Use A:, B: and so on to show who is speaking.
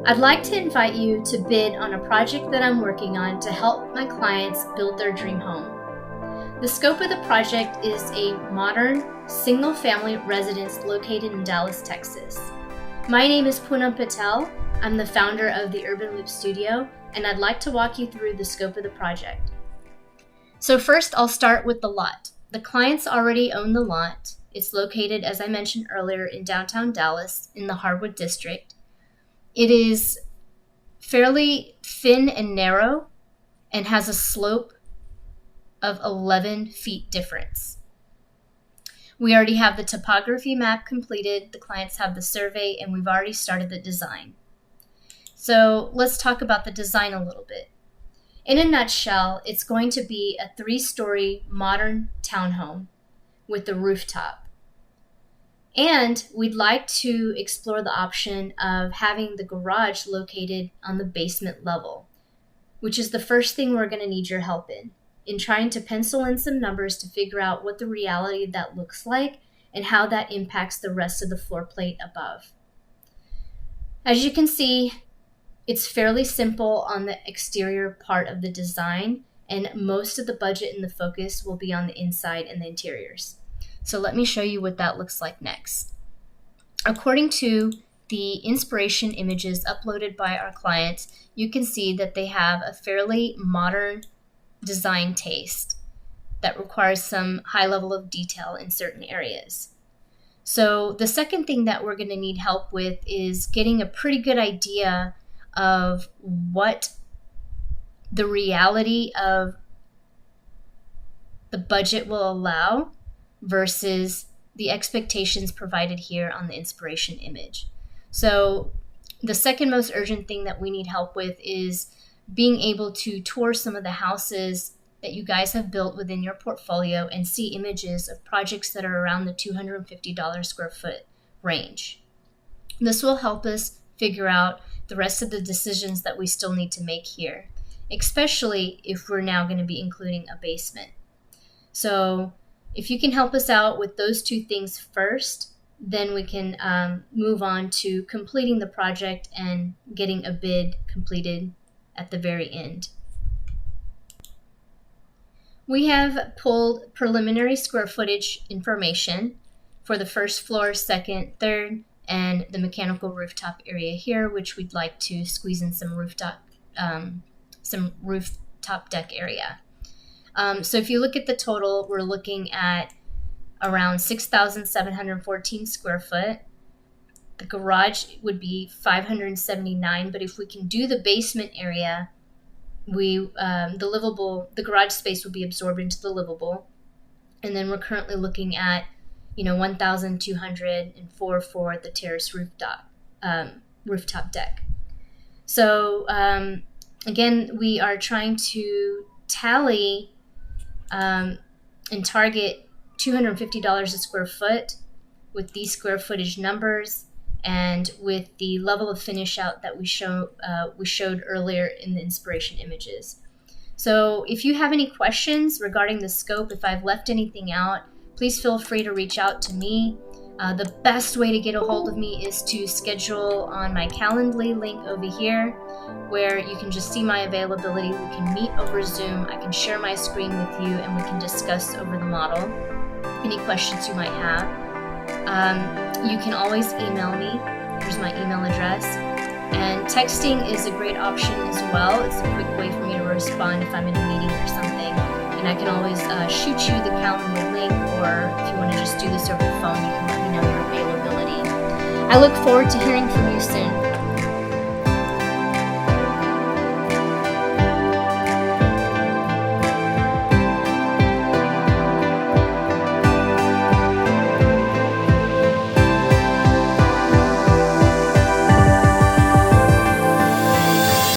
A: I'd like to invite you to bid on a project that I'm working on to help my clients build their dream home. The scope of the project is a modern, single-family residence located in Dallas, Texas. My name is Poonam Patel. I'm the founder of the Urban Loop Studio, and I'd like to walk you through the scope of the project. So first, I'll start with the lot. The clients already own the lot. It's located, as I mentioned earlier, in downtown Dallas in the Hardwood District. It is fairly thin and narrow and has a slope of 11 feet difference. We already have the topography map completed, the clients have the survey, and we've already started the design. So let's talk about the design a little bit. In a nutshell, it's going to be a 3-story modern townhome with a rooftop. And we'd like to explore the option of having the garage located on the basement level, which is the first thing we're going to need your help in trying to pencil in some numbers to figure out what the reality of that looks like and how that impacts the rest of the floor plate above. As you can see, it's fairly simple on the exterior part of the design, and most of the budget and the focus will be on the inside and the interiors. So let me show you what that looks like next. According to the inspiration images uploaded by our clients, you can see that they have a fairly modern design taste that requires some high level of detail in certain areas. So the second thing that we're going to need help with is getting a pretty good idea of what the reality of the budget will allow versus the expectations provided here on the inspiration image. So the second most urgent thing that we need help with is being able to tour some of the houses that you guys have built within your portfolio and see images of projects that are around the $250 square foot range. This will help us figure out the rest of the decisions that we still need to make here, especially if we're now going to be including a basement. So if you can help us out with those two things first, then we can move on to completing the project and getting a bid completed at the very end. We have pulled preliminary square footage information for the first floor, second, third, and the mechanical rooftop area here, which we'd like to squeeze in some rooftop deck area. So if you look at the total, we're looking at around 6,714 square foot. The garage would be 579, but if we can do the basement area, the garage space would be absorbed into the livable. And then we're currently looking at 1,204 for the terrace rooftop deck. So again, we are trying to tally and target $250 a square foot with these square footage numbers and with the level of finish out that we showed earlier in the inspiration images. So if you have any questions regarding the scope, if I've left anything out, please feel free to reach out to me. The best way to get a hold of me is to schedule on my Calendly link over here, where you can just see my availability. We can meet over Zoom. I can share my screen with you, and we can discuss over the model any questions you might have. You can always email me. Here's my email address. And texting is a great option as well. It's a quick way for me to respond if I'm in a meeting or something. And I can always shoot you the Calendly link, or if you want to just do this over the phone, you can let me know your availability. I look forward to hearing from you soon.